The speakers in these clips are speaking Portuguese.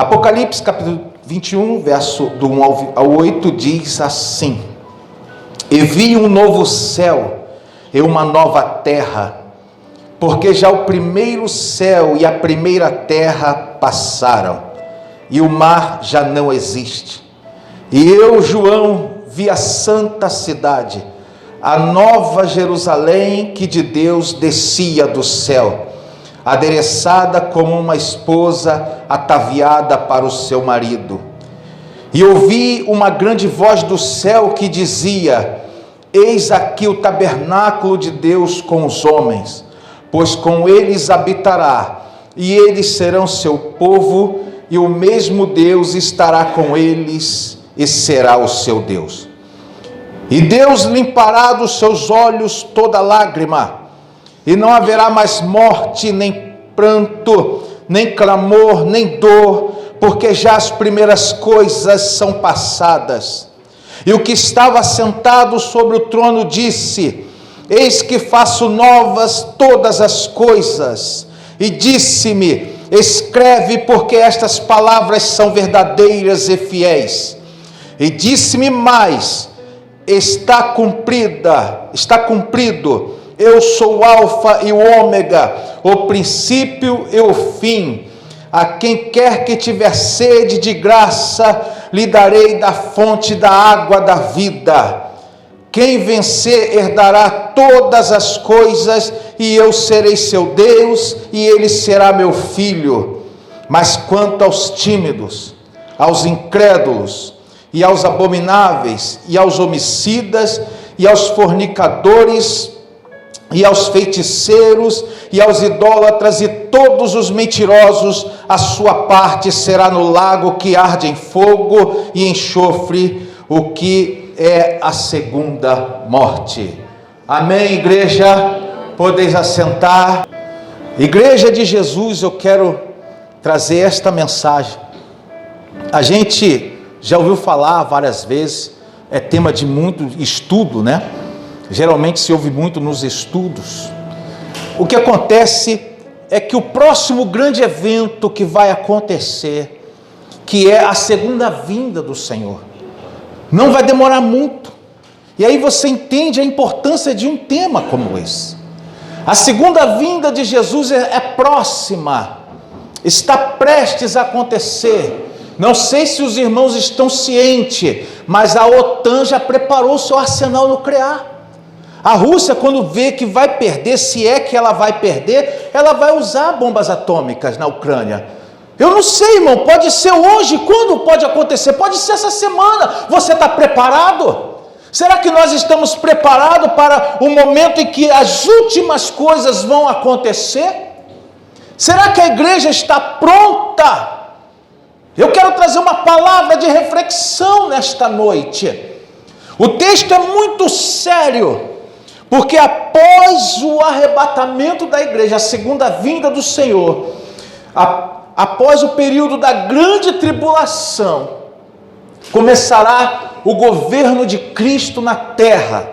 Apocalipse capítulo 21, verso do 1 ao 8, diz assim: E vi um novo céu e uma nova terra, porque já o primeiro céu e a primeira terra passaram, e o mar já não existe. E eu, João, vi a santa cidade, a nova Jerusalém, que de Deus descia do céu, adereçada como uma esposa ataviada para o seu marido. E ouvi uma grande voz do céu que dizia: Eis aqui o tabernáculo de Deus com os homens, pois com eles habitará, e eles serão seu povo, e o mesmo Deus estará com eles, e será o seu Deus. E Deus limpará dos seus olhos toda lágrima, e não haverá mais morte, nem pranto, nem clamor, nem dor, porque já as primeiras coisas são passadas. E o que estava sentado sobre o trono disse: Eis que faço novas todas as coisas. E disse-me: Escreve, porque estas palavras são verdadeiras e fiéis. E disse-me mais: Está cumprido. Eu sou o Alfa e o Ômega, o princípio e o fim. A quem quer que tiver sede, de graça lhe darei da fonte da água da vida. Quem vencer herdará todas as coisas, e eu serei seu Deus, e ele será meu filho. Mas quanto aos tímidos, aos incrédulos, e aos abomináveis, e aos homicidas, e aos fornicadores, e aos feiticeiros, e aos idólatras, e todos os mentirosos, a sua parte será no lago que arde em fogo e enxofre, o que é a segunda morte. Amém, igreja? Podeis assentar. Igreja de Jesus, eu quero trazer esta mensagem. A gente já ouviu falar várias vezes, é tema de muito estudo, né? Geralmente se ouve muito nos estudos. O que acontece é que o próximo grande evento que vai acontecer, que é a segunda vinda do Senhor, não vai demorar muito. E aí você entende a importância de um tema como esse. A segunda vinda de Jesus é próxima, está prestes a acontecer. Não sei se os irmãos estão cientes, mas a OTAN já preparou seu arsenal nuclear. A Rússia, quando vê que vai perder, se é que ela vai perder, ela vai usar bombas atômicas na Ucrânia. Eu não sei, irmão, pode ser hoje, quando pode acontecer? Pode ser essa semana. Você está preparado? Será que nós estamos preparados para o momento em que as últimas coisas vão acontecer? Será que a igreja está pronta? Eu quero trazer uma palavra de reflexão nesta noite. O texto é muito sério, porque após o arrebatamento da igreja, a segunda vinda do Senhor, após o período da grande tribulação, começará o governo de Cristo na terra,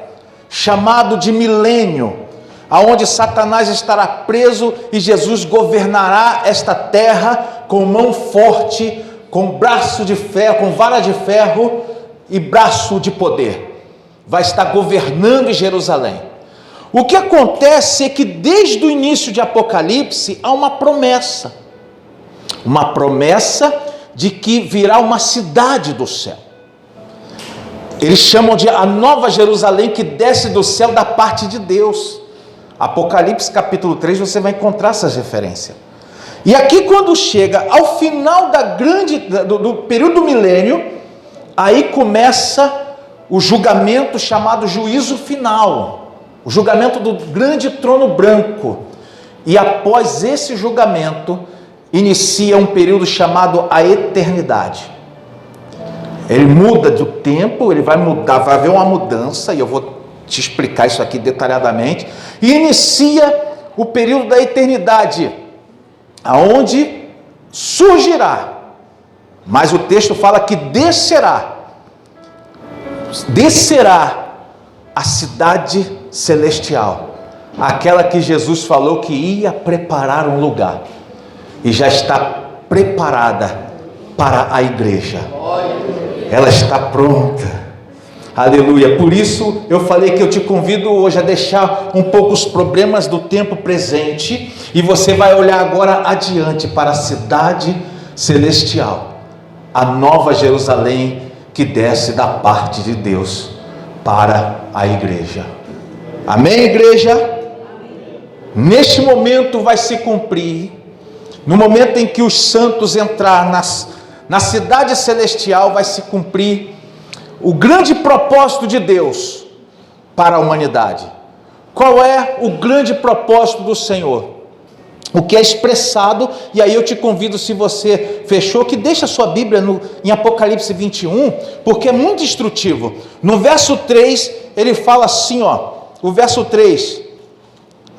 chamado de milênio, aonde Satanás estará preso e Jesus governará esta terra com mão forte, com braço de ferro, com vara de ferro e braço de poder. Vai estar governando em Jerusalém. O que acontece é que desde o início de Apocalipse há uma promessa de que virá uma cidade do céu. Eles chamam de a nova Jerusalém, que desce do céu da parte de Deus. Apocalipse capítulo 3, você vai encontrar essas referências. E aqui, quando chega ao final do período do milênio, aí começa o julgamento chamado juízo final, o julgamento do grande trono branco. E após esse julgamento, inicia um período chamado a eternidade. Ele muda do tempo, ele vai mudar, vai haver uma mudança, e eu vou te explicar isso aqui detalhadamente. E inicia o período da eternidade, aonde surgirá, mas o texto fala que descerá a cidade celestial, aquela que Jesus falou que ia preparar um lugar, e já está preparada para a igreja. Ela está pronta. Aleluia. Por isso eu falei que eu te convido hoje a deixar um pouco os problemas do tempo presente e você vai olhar agora adiante para a cidade celestial, a nova Jerusalém que desce da parte de Deus para a igreja. Amém, igreja? Amém. Neste momento vai se cumprir, no momento em que os santos entrar na cidade celestial, vai se cumprir o grande propósito de Deus para a humanidade. Qual é o grande propósito do Senhor? O que é expressado, e aí eu te convido, se você fechou, que deixa a sua Bíblia em Apocalipse 21, porque é muito instrutivo. No verso 3, ele fala assim, o verso 3: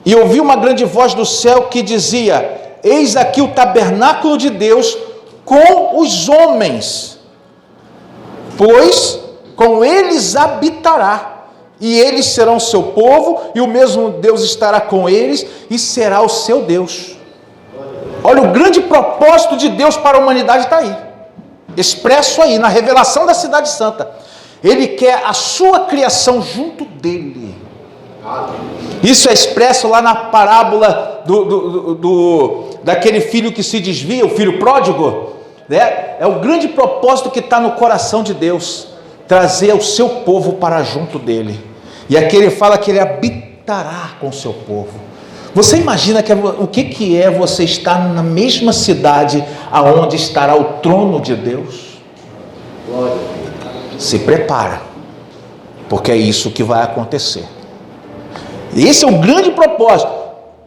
e ouvi uma grande voz do céu que dizia: eis aqui o tabernáculo de Deus com os homens, pois com eles habitará, e eles serão seu povo, e o mesmo Deus estará com eles, e será o seu Deus. Olha, o grande propósito de Deus para a humanidade está aí, expresso aí, na revelação da cidade santa. Ele quer a sua criação junto dele. Isso é expresso lá na parábola daquele filho que se desvia, o filho pródigo, né? É o grande propósito que está no coração de Deus, trazer o seu povo para junto dele. E aqui ele fala que ele habitará com o seu povo. Você imagina o que é você estar na mesma cidade aonde estará o trono de Deus? Se prepara, porque é isso que vai acontecer. Esse é o grande propósito.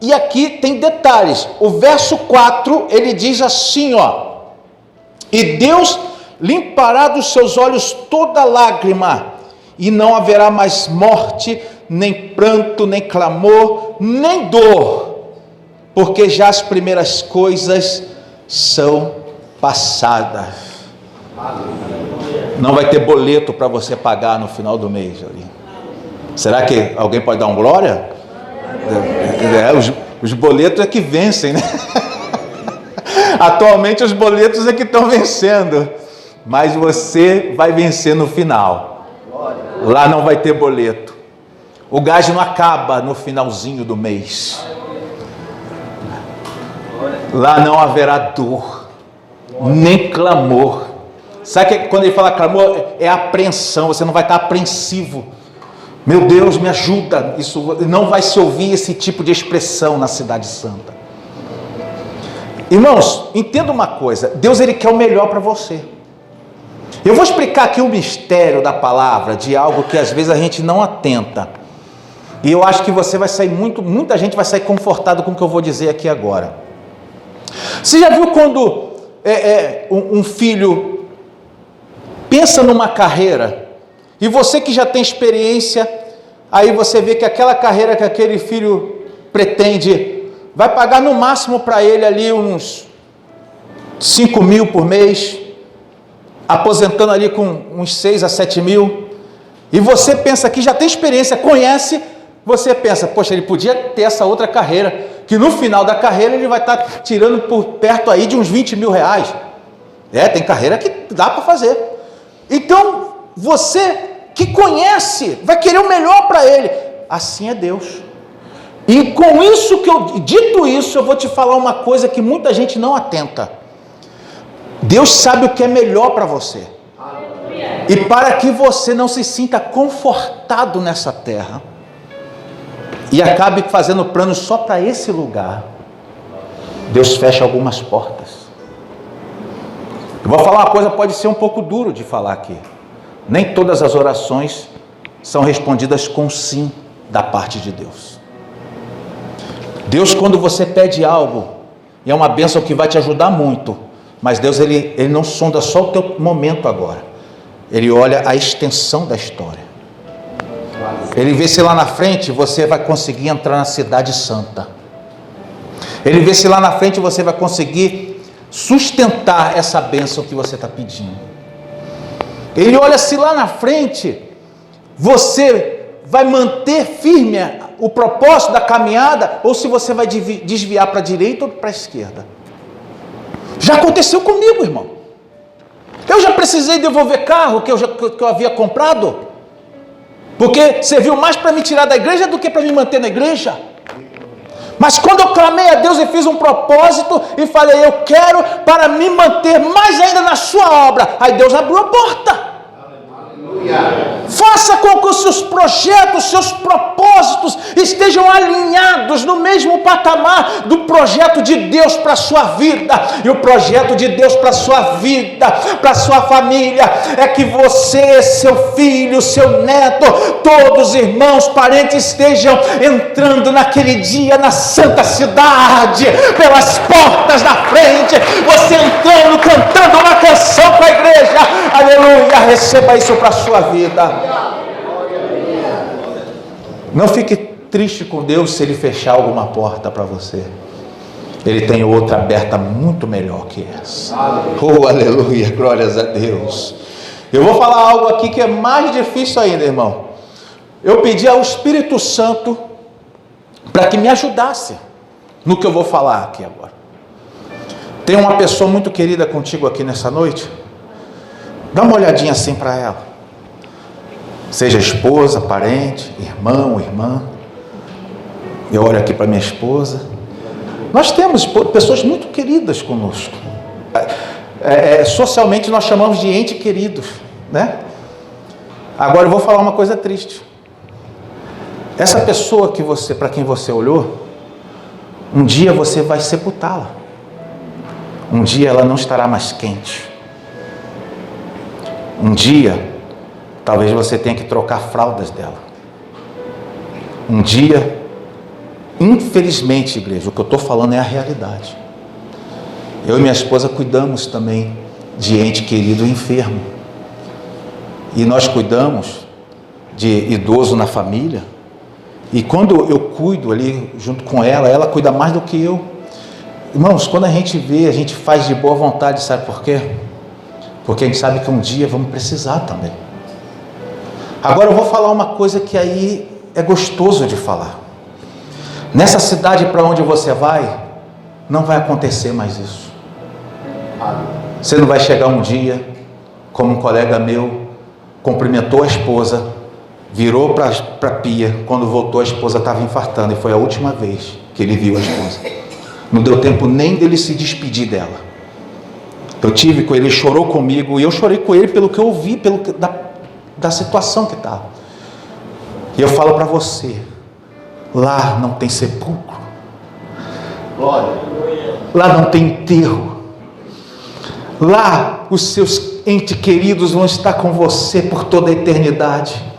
E aqui tem detalhes. O verso 4, ele diz assim, e Deus limpará dos seus olhos toda lágrima, e não haverá mais morte, nem pranto, nem clamor, nem dor, porque já as primeiras coisas são passadas. Não vai ter boleto para você pagar no final do mês ali. Será que alguém pode dar um glória? Os boletos é que vencem, né? Atualmente os boletos é que estão vencendo, mas você vai vencer no final. Lá não vai ter boleto. O gás não acaba no finalzinho do mês. Lá não haverá dor, nem clamor. Sabe que quando ele fala clamor, é apreensão. Você não vai estar apreensivo. Meu Deus, me ajuda. Isso não vai se ouvir esse tipo de expressão na cidade santa. Irmãos, entenda uma coisa. Deus, ele quer o melhor para você. Eu vou explicar aqui o mistério da palavra, de algo que às vezes a gente não atenta. E eu acho que você vai sair muita gente vai sair confortado com o que eu vou dizer aqui agora. Você já viu quando um filho pensa numa carreira, e você que já tem experiência, aí você vê que aquela carreira que aquele filho pretende, vai pagar no máximo para ele ali uns 5 mil por mês, aposentando ali com uns 6 a 7 mil, e você pensa que já tem experiência, conhece, você pensa, poxa, ele podia ter essa outra carreira, que no final da carreira ele vai estar tirando por perto aí de uns 20 mil reais. Tem carreira que dá para fazer. Então, você que conhece, vai querer o melhor para ele. Assim é Deus. E com isso dito isso, eu vou te falar uma coisa que muita gente não atenta. Deus sabe o que é melhor para você. E para que você não se sinta confortado nessa terra, e acabe fazendo planos só para esse lugar, Deus fecha algumas portas. Eu vou falar uma coisa, pode ser um pouco duro de falar aqui. Nem todas as orações são respondidas com sim da parte de Deus. Deus, quando você pede algo, e é uma bênção que vai te ajudar muito, mas Deus, ele não sonda só o teu momento agora. Ele olha a extensão da história. Ele vê se lá na frente você vai conseguir entrar na cidade santa. Ele vê se lá na frente você vai conseguir sustentar essa bênção que você está pedindo. Ele olha se lá na frente você vai manter firme o propósito da caminhada, ou se você vai desviar para a direita ou para a esquerda. Já aconteceu comigo, irmão. Eu já precisei devolver carro que eu havia comprado, porque serviu mais para me tirar da igreja do que para me manter na igreja. Mas quando eu clamei a Deus e fiz um propósito e falei, eu quero para me manter mais ainda na sua obra, aí Deus abriu a porta. Faça com que os seus projetos, seus propósitos estejam alinhados no mesmo patamar do projeto de Deus para a sua vida. E o projeto de Deus para a sua vida, para a sua família, é que você, seu filho, seu neto, todos os irmãos, parentes estejam entrando naquele dia na santa cidade, pelas portas da frente, você entrando, cantando uma canção para a igreja. Aleluia, receba isso para a sua vida. Não fique triste com Deus se Ele fechar alguma porta para você. Ele tem outra aberta muito melhor que essa. Oh, aleluia, glórias a Deus. Eu vou falar algo aqui que é mais difícil ainda, irmão. Eu pedi ao Espírito Santo para que me ajudasse no que eu vou falar aqui agora. Tem uma pessoa muito querida contigo aqui nessa noite? Dá uma olhadinha assim para ela. Seja esposa, parente, irmão, irmã. Eu olho aqui para minha esposa. Nós temos pessoas muito queridas conosco. Socialmente nós chamamos de ente queridos, né? Agora eu vou falar uma coisa triste. Essa pessoa para quem você olhou, um dia você vai sepultá-la. Um dia ela não estará mais quente. Um dia talvez você tenha que trocar fraldas dela. Um dia, infelizmente, igreja, o que eu estou falando é a realidade. Eu e minha esposa cuidamos também de ente querido enfermo. E nós cuidamos de idoso na família. E quando eu cuido ali junto com ela, ela cuida mais do que eu. Irmãos, quando a gente vê, a gente faz de boa vontade, sabe por quê? Porque a gente sabe que um dia vamos precisar também. Agora eu vou falar uma coisa que aí é gostoso de falar. Nessa cidade para onde você vai, não vai acontecer mais isso. Você não vai chegar um dia, como um colega meu, cumprimentou a esposa, virou para a pia, quando voltou a esposa estava infartando, e foi a última vez que ele viu a esposa. Não deu tempo nem dele se despedir dela. Eu tive com ele, ele chorou comigo, e eu chorei com ele pelo que eu ouvi, da situação que estava. E eu falo para você, lá não tem sepulcro, lá não tem enterro, lá os seus entes queridos vão estar com você por toda a eternidade.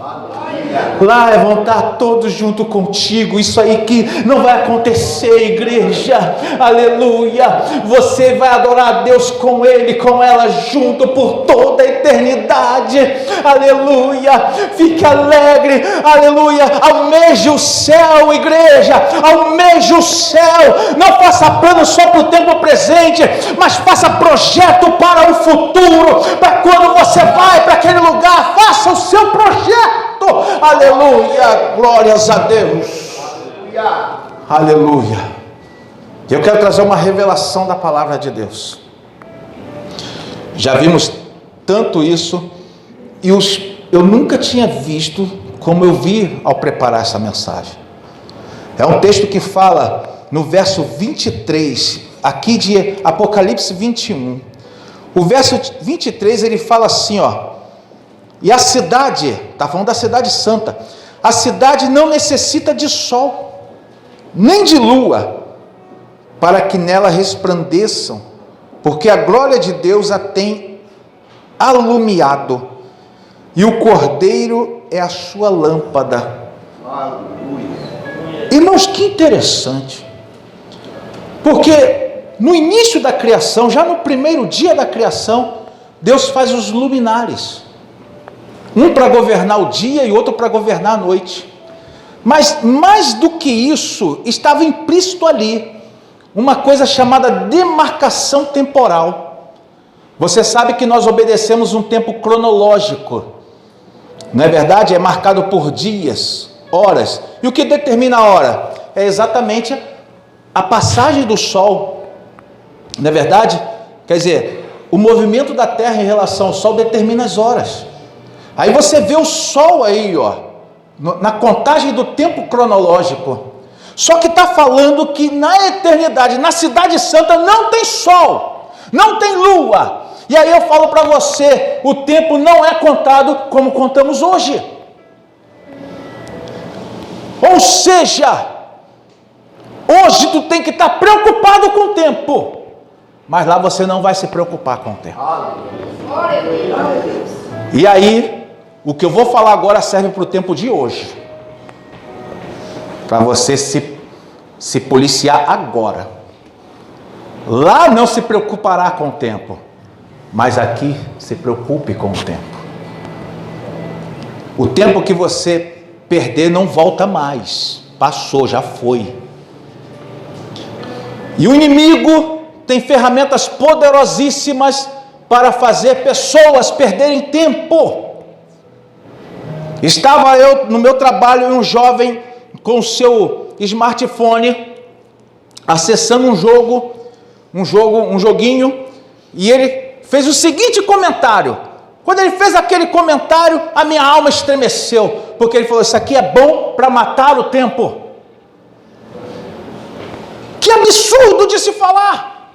Lá vão estar todos junto contigo. Isso aí que não vai acontecer, igreja. Aleluia. Você vai adorar a Deus com ele, com ela junto por toda a eternidade. Aleluia. Fique alegre. Aleluia. Almeje o céu, igreja. Almeje o céu. Não faça plano só para o tempo presente, mas faça projeto para o futuro. Para quando você vai para aquele lugar, faça o seu projeto. Aleluia, glórias a Deus. Aleluia. Eu quero trazer uma revelação da palavra de Deus. Já vimos tanto isso, e eu nunca tinha visto como eu vi ao preparar essa mensagem. É um texto que fala no verso 23, aqui de Apocalipse 21. O verso 23 ele fala assim, ó. E a cidade, está falando da cidade santa, a cidade não necessita de sol, nem de lua, para que nela resplandeçam, porque a glória de Deus a tem alumiado, e o Cordeiro é a sua lâmpada. Aleluia. Irmãos, que interessante, porque no início da criação, já no primeiro dia da criação, Deus faz os luminares, um para governar o dia e outro para governar a noite. Mas mais do que isso, estava implícito ali uma coisa chamada demarcação temporal. Você sabe que nós obedecemos um tempo cronológico, não é verdade? É marcado por dias, horas. E o que determina a hora? É exatamente a passagem do sol, não é verdade? Quer dizer, o movimento da Terra em relação ao Sol determina as horas. Aí você vê o Sol aí, ó, na contagem do tempo cronológico. Só que está falando que na eternidade, na Cidade Santa, não tem Sol, não tem Lua. E aí eu falo para você, o tempo não é contado como contamos hoje. Ou seja, hoje tu tem que estar preocupado com o tempo, mas lá você não vai se preocupar com o tempo. E aí, o que eu vou falar agora serve para o tempo de hoje, para você se policiar agora. Lá não se preocupará com o tempo, mas aqui se preocupe com o tempo. O tempo que você perder não volta mais, passou, já foi. E o inimigo tem ferramentas poderosíssimas para fazer pessoas perderem tempo. Estava eu no meu trabalho e um jovem com o seu smartphone acessando um joguinho, e ele fez o seguinte comentário. Quando ele fez aquele comentário, a minha alma estremeceu, porque ele falou: isso aqui é bom para matar o tempo. Que absurdo de se falar!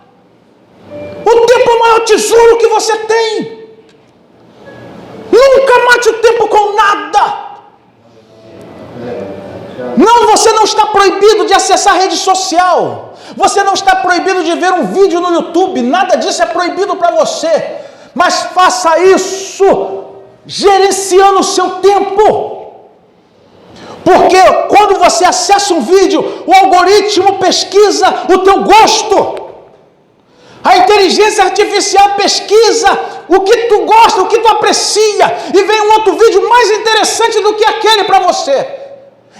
O tempo é o maior tesouro que você tem. Nunca mate o tempo com nada. Não, você não está proibido de acessar a rede social. Você não está proibido de ver um vídeo no YouTube. Nada disso é proibido para você. Mas faça isso gerenciando o seu tempo. Porque quando você acessa um vídeo, o algoritmo pesquisa o teu gosto. A inteligência artificial pesquisa o que tu gosta, o que tu aprecia, e vem um outro vídeo mais interessante do que aquele para você.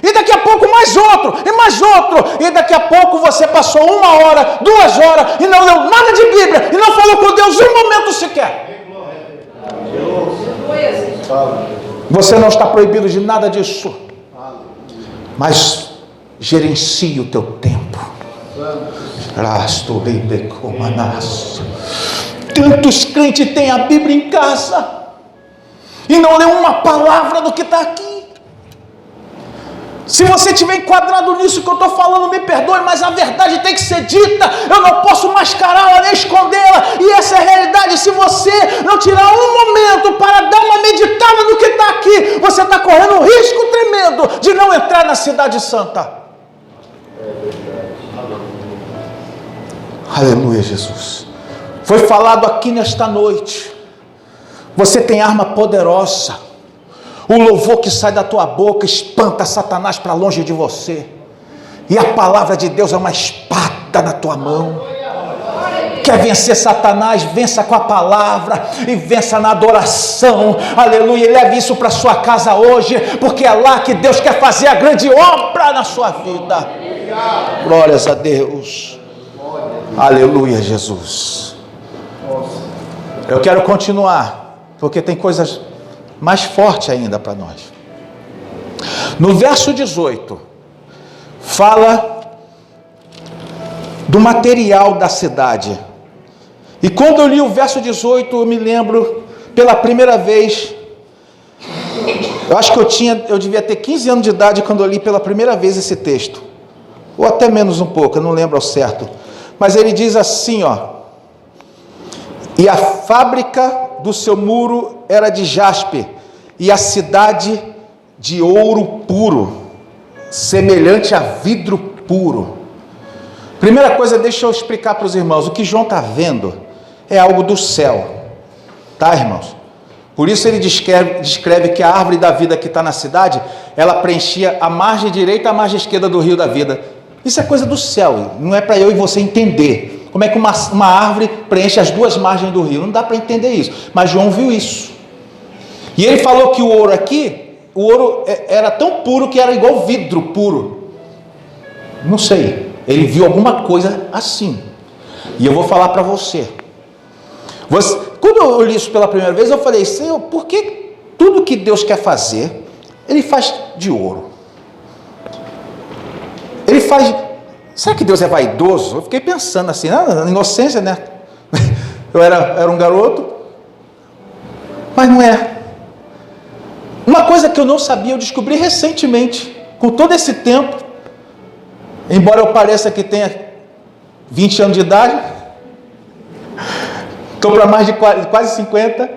E daqui a pouco mais outro, e mais outro, e daqui a pouco você passou 1 hora, 2 horas, e não leu nada de Bíblia, e não falou com Deus um momento sequer. Você não está proibido de nada disso, mas gerencie o teu tempo. Tantos crentes têm a Bíblia em casa e não lê uma palavra do que está aqui. Se você estiver enquadrado nisso que eu estou falando, me perdoe, mas a verdade tem que ser dita. Eu não posso mascará-la nem escondê-la, e essa é a realidade. Se você não tirar um momento para dar uma meditada no que está aqui, você está correndo um risco tremendo de não entrar na Cidade Santa. Aleluia, Jesus. Foi falado aqui nesta noite. Você tem arma poderosa. O louvor que sai da tua boca espanta Satanás para longe de você. E a palavra de Deus é uma espada na tua mão. Quer vencer Satanás? Vença com a palavra e vença na adoração. Aleluia. E leve isso para sua casa hoje, porque é lá que Deus quer fazer a grande obra na sua vida. Glórias a Deus. Aleluia, Jesus. Eu quero continuar, porque tem coisas mais fortes ainda para nós. No verso 18, fala do material da cidade. E quando eu li o verso 18, eu me lembro, pela primeira vez, eu acho que eu devia ter 15 anos de idade quando eu li pela primeira vez esse texto, ou até menos um pouco, eu não lembro ao certo. Mas ele diz assim, ó: e a fábrica do seu muro era de jaspe, e a cidade de ouro puro, semelhante a vidro puro. Primeira coisa, deixa eu explicar para os irmãos, o que João está vendo é algo do céu, tá, irmãos? Por isso ele descreve que a árvore da vida que está na cidade, ela preenchia a margem direita e a margem esquerda do rio da vida. Isso é coisa do céu, não é para eu e você entender como é que uma árvore preenche as duas margens do rio. Não dá para entender isso, mas João viu isso. E ele falou que o ouro aqui, o ouro era tão puro que era igual vidro puro. Não sei, ele viu alguma coisa assim. E eu vou falar para você. Quando eu li isso pela primeira vez, eu falei: Senhor, por que tudo que Deus quer fazer, Ele faz de ouro? Ele faz... Será que Deus é vaidoso? Eu fiquei pensando assim, na inocência, né? Eu era um garoto, mas não é. Uma coisa que eu não sabia, eu descobri recentemente, com todo esse tempo, embora eu pareça que tenha 20 anos de idade, estou para mais de quase 50.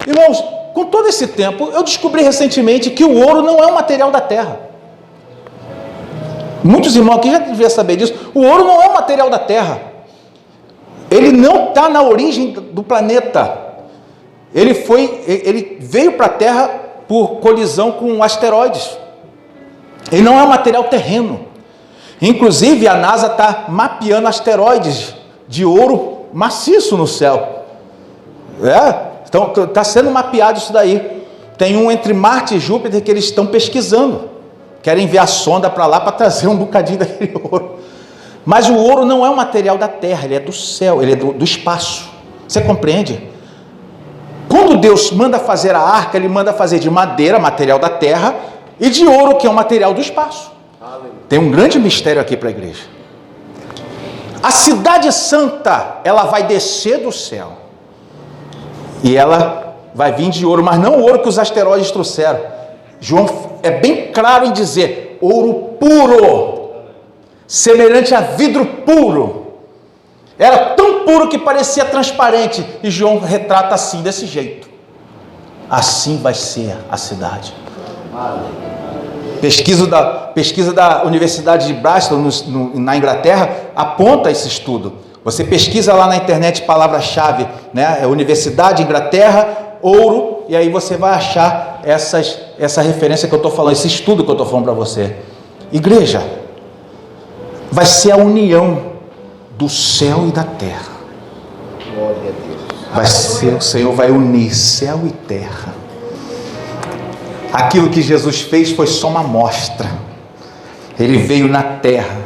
Irmãos, com todo esse tempo, eu descobri recentemente que o ouro não é um material da terra. Muitos irmãos aqui já deviam saber disso. O ouro não é um material da terra. Ele não está na origem do planeta. Ele veio para a Terra por colisão com asteroides. Ele não é um material terreno. Inclusive a NASA está mapeando asteroides de ouro maciço no céu. Então está sendo mapeado isso daí. Tem um entre Marte e Júpiter que eles estão pesquisando. Querem enviar sonda para lá para trazer um bocadinho daquele ouro. Mas o ouro não é um material da terra, ele é do céu, ele é do espaço. Você compreende? Quando Deus manda fazer a arca, Ele manda fazer de madeira, material da terra, e de ouro, que é um material do espaço. Tem um grande mistério aqui para a igreja. A cidade santa, ela vai descer do céu, e ela vai vir de ouro, mas não o ouro que os asteroides trouxeram. João é bem claro em dizer, ouro puro, semelhante a vidro puro. Era tão puro que parecia transparente. E João retrata assim, desse jeito. Assim vai ser a cidade. Pesquisa da Universidade de Bristol, na Inglaterra, aponta esse estudo. Você pesquisa lá na internet palavra-chave, né? Universidade, Inglaterra, ouro, e aí você vai achar essa referência que eu estou falando, esse estudo que eu estou falando para você. Igreja, vai ser a união do céu e da terra. Vai ser, o Senhor vai unir céu e terra. Aquilo que Jesus fez foi só uma amostra. Ele veio na terra,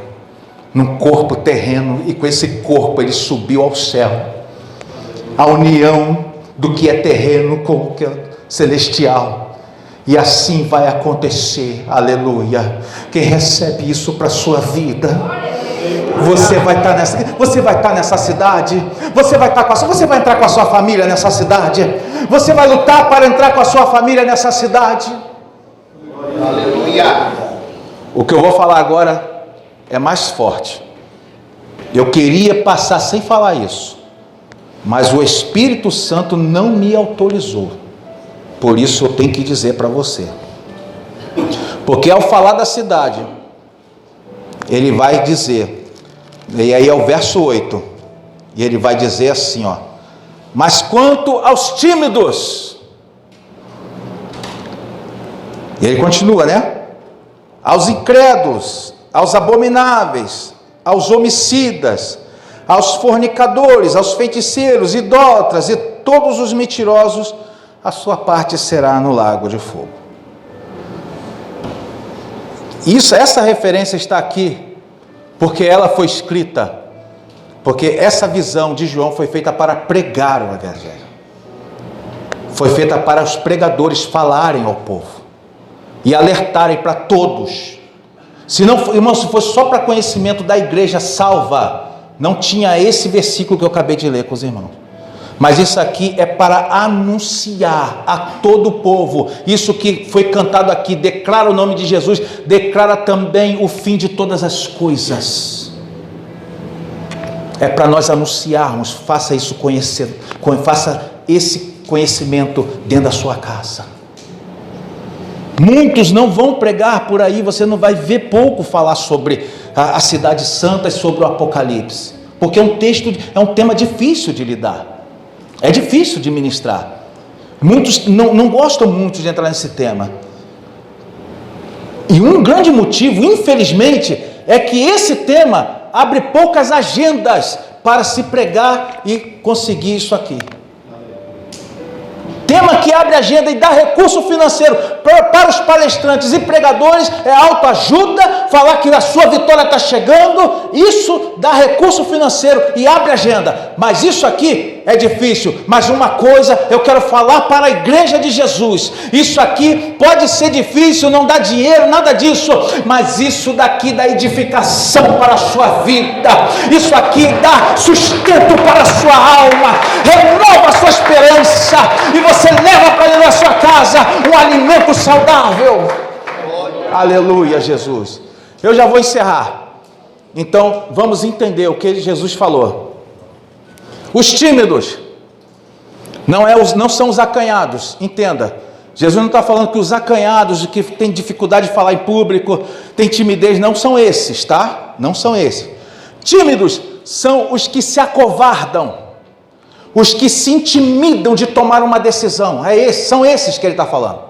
num corpo terreno, e com esse corpo ele subiu ao céu. A união do que é terreno com o que é celestial. E assim vai acontecer, aleluia. Quem recebe isso para a sua vida, você vai estar nessa cidade, você vai entrar com a sua família nessa cidade, você vai lutar para entrar com a sua família nessa cidade. Aleluia. O que eu vou falar agora é mais forte. Eu queria passar sem falar isso, mas o Espírito Santo não me autorizou. Por isso eu tenho que dizer para você. Porque ao falar da cidade, ele vai dizer, e aí é o verso 8, e ele vai dizer assim, ó: mas quanto aos tímidos, e ele continua, né? Aos incrédulos, aos abomináveis, aos homicidas, aos fornicadores, aos feiticeiros, idólatras e todos os mentirosos, a sua parte será no lago de fogo. Essa referência está aqui porque ela foi escrita, porque essa visão de João foi feita para pregar o Evangelho, foi feita para os pregadores falarem ao povo e alertarem para todos. Se não, irmão, se fosse só para conhecimento da igreja salva, não tinha esse versículo que eu acabei de ler com os irmãos. Mas isso aqui é para anunciar a todo o povo. Isso que foi cantado aqui, declara o nome de Jesus, declara também o fim de todas as coisas. É para nós anunciarmos. Faça isso conhecer, faça esse conhecimento dentro da sua casa. Muitos não vão pregar por aí, você não vai ver pouco falar sobre a cidade santa e sobre o Apocalipse, porque é um tema difícil de lidar. É difícil de ministrar. Muitos não gostam muito de entrar nesse tema. E um grande motivo, infelizmente, é que esse tema abre poucas agendas para se pregar e conseguir isso aqui. Tema que abre agenda e dá recurso financeiro para os palestrantes e pregadores é autoajuda, falar que a sua vitória está chegando, isso dá recurso financeiro e abre agenda. Mas isso aqui é difícil, mas uma coisa eu quero falar para a igreja de Jesus: isso aqui pode ser difícil, não dá dinheiro, nada disso, mas isso daqui dá edificação para a sua vida, isso aqui dá sustento para a sua alma, renova a sua esperança, e você leva para dentro da sua casa um alimento saudável. Aleluia, Jesus. Eu já vou encerrar. Então, vamos entender o que Jesus falou. Os tímidos não são os acanhados. Entenda, Jesus não está falando que os acanhados, que têm dificuldade de falar em público, têm timidez, não são esses, tá? Não são esses. Tímidos são os que se acovardam, os que se intimidam de tomar uma decisão. São esses que ele está falando.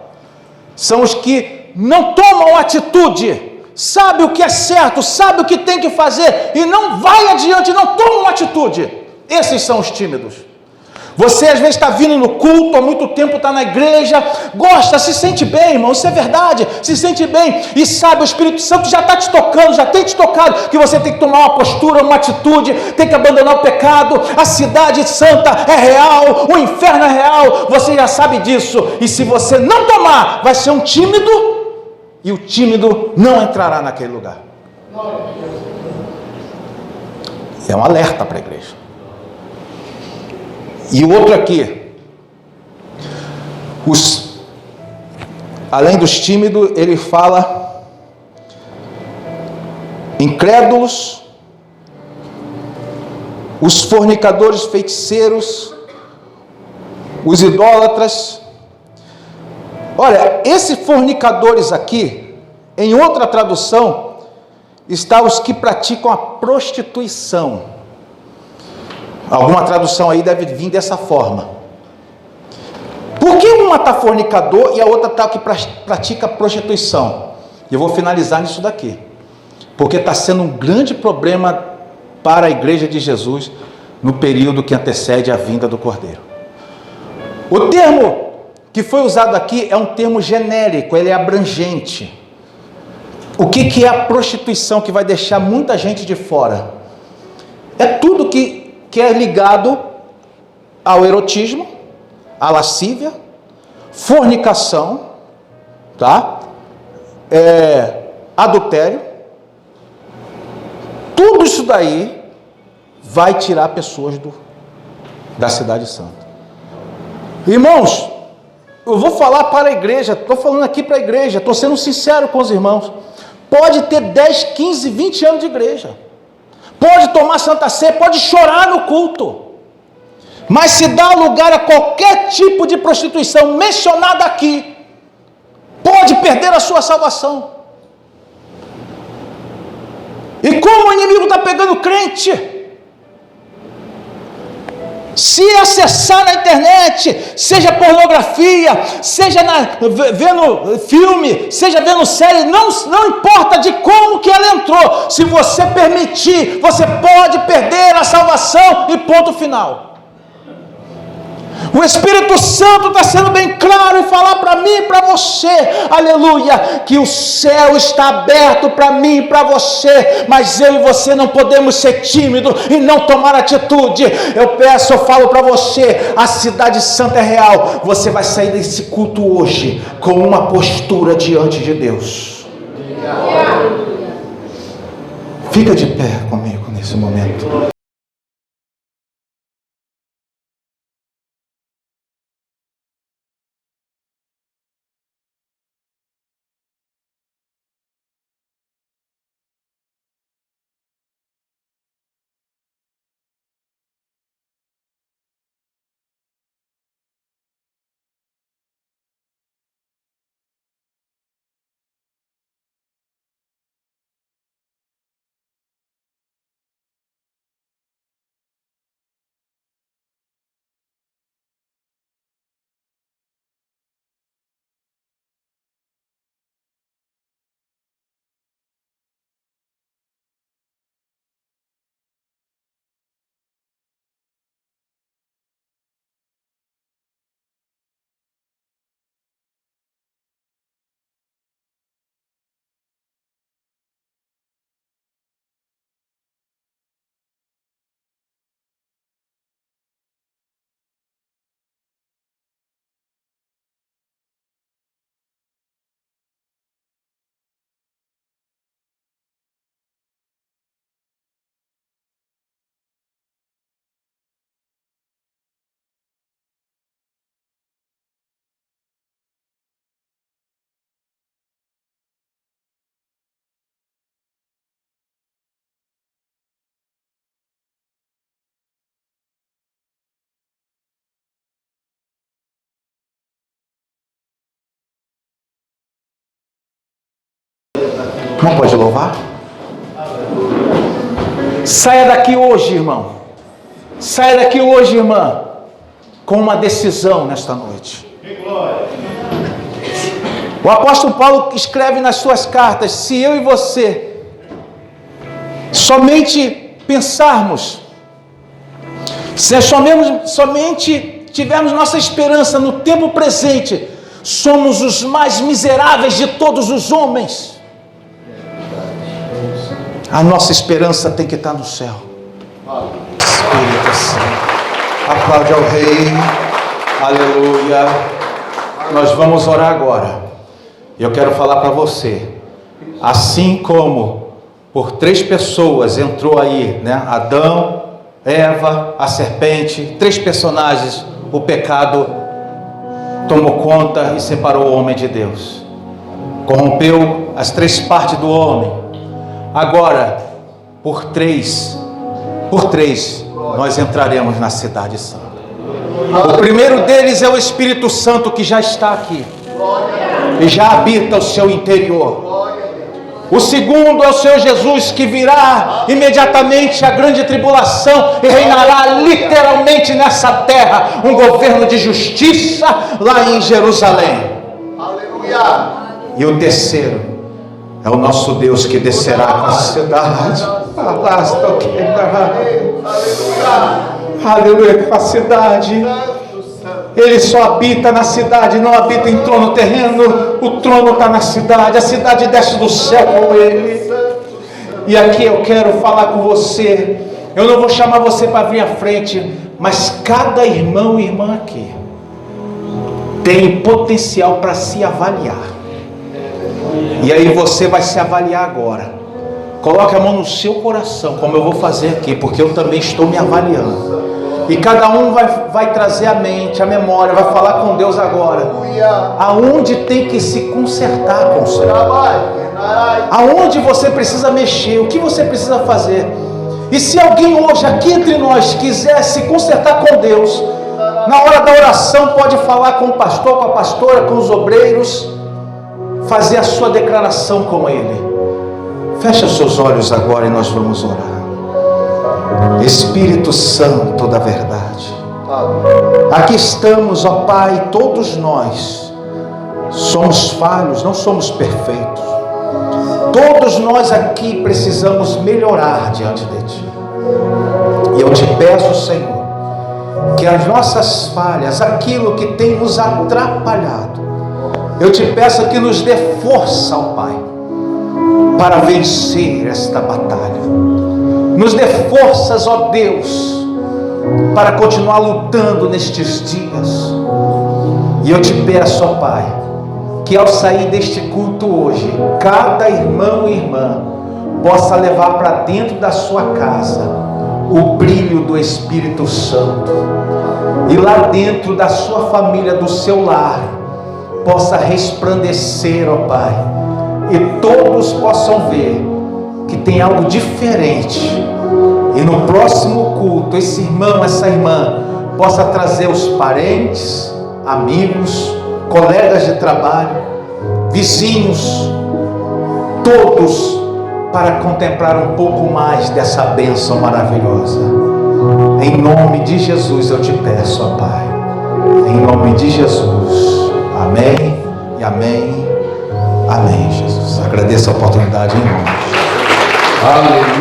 São os que não tomam atitude, sabe o que é certo, sabe o que tem que fazer, e não vai adiante, não toma atitude. Esses são os tímidos. Você às vezes está vindo no culto, há muito tempo está na igreja, gosta, se sente bem, irmão, isso é verdade, se sente bem, e sabe, o Espírito Santo já está te tocando, já tem te tocado, que você tem que tomar uma postura, uma atitude, tem que abandonar o pecado, a cidade santa é real, o inferno é real, você já sabe disso, e se você não tomar, vai ser um tímido, e o tímido não entrará naquele lugar. É um alerta para a igreja. E o outro aqui, além dos tímidos, ele fala incrédulos, os fornicadores, feiticeiros, os idólatras. Olha, esses fornicadores aqui, em outra tradução, está os que praticam a prostituição. Alguma tradução aí deve vir dessa forma. Por que uma está fornicador e a outra está que pratica prostituição? Eu vou finalizar nisso daqui, porque está sendo um grande problema para a igreja de Jesus no período que antecede a vinda do Cordeiro. O termo que foi usado aqui é um termo genérico, ele é abrangente. O que é a prostituição que vai deixar muita gente de fora? É tudo que é ligado ao erotismo, à lascívia, fornicação, tá? Adultério. Tudo isso daí vai tirar pessoas da cidade santa. Irmãos, eu vou falar para a igreja, estou falando aqui para a igreja, estou sendo sincero com os irmãos. Pode ter 10, 15, 20 anos de igreja, pode tomar Santa Ceia, pode chorar no culto, mas se dá lugar a qualquer tipo de prostituição mencionada aqui, pode perder a sua salvação. E como o inimigo está pegando crente, se acessar na internet, seja pornografia, seja vendo filme, seja vendo série, não importa de como que ela entrou, se você permitir, você pode perder a salvação e ponto final. O Espírito Santo está sendo bem claro e falar para mim e para você, aleluia, que o céu está aberto para mim e para você, mas eu e você não podemos ser tímidos e não tomar atitude. Eu falo para você, a cidade santa é real. Você vai sair desse culto hoje com uma postura diante de Deus. Fica de pé comigo nesse momento. Não pode louvar? Saia daqui hoje, irmão. Saia daqui hoje, irmã, com uma decisão nesta noite. O apóstolo Paulo escreve nas suas cartas: se eu e você somente pensarmos, se somente tivermos nossa esperança no tempo presente, somos os mais miseráveis de todos os homens. A nossa esperança tem que estar no céu. Espírito Santo, aplaude ao Rei. Aleluia. Nós vamos orar agora. Eu quero falar para você, assim como por 3 pessoas entrou aí, né? Adão, Eva, a serpente, 3 personagens, o pecado tomou conta e separou o homem de Deus, corrompeu as 3 partes do homem. Agora, por três, nós entraremos na cidade santa. O primeiro deles é o Espírito Santo, que já está aqui e já habita o seu interior. O segundo é o Senhor Jesus, que virá imediatamente a grande tribulação e reinará literalmente nessa terra um governo de justiça lá em Jerusalém. Aleluia. E o terceiro é o nosso Deus, que descerá com a cidade. Aleluia, com a cidade. Ele só habita na cidade, não habita em trono terreno. O trono está na cidade, a cidade desce do céu com ele. E aqui eu quero falar com você. Eu não vou chamar você para vir à frente, mas cada irmão e irmã aqui tem potencial para se avaliar. E aí você vai se avaliar agora. Coloque a mão no seu coração, como eu vou fazer aqui, porque eu também estou me avaliando. E cada um vai trazer a mente, a memória, vai falar com Deus agora. Aonde tem que se consertar com o Senhor? Aonde você precisa mexer? O que você precisa fazer? E se alguém hoje aqui entre nós quiser se consertar com Deus, na hora da oração pode falar com o pastor, com a pastora, com os obreiros, fazer a sua declaração com ele. Feche os seus olhos agora e nós vamos orar. Espírito Santo da verdade, aqui estamos, ó Pai. Todos nós somos falhos, não somos perfeitos. Todos nós aqui precisamos melhorar diante de Ti. E eu te peço, Senhor, que as nossas falhas, aquilo que tem nos atrapalhado, eu te peço que nos dê força, ó Pai, para vencer esta batalha. Nos dê forças, ó Deus, para continuar lutando nestes dias. E eu te peço, ó Pai, que ao sair deste culto hoje, cada irmão e irmã possa levar para dentro da sua casa o brilho do Espírito Santo. E lá dentro da sua família, do seu lar, possa resplandecer, ó Pai, e todos possam ver que tem algo diferente. E no próximo culto, esse irmão, essa irmã possa trazer os parentes, amigos, colegas de trabalho, vizinhos, todos, para contemplar um pouco mais dessa bênção maravilhosa. Em nome de Jesus eu te peço, ó Pai, em nome de Jesus. Amém e amém. Amém, Jesus. Agradeço a oportunidade em nome de Jesus. Aleluia.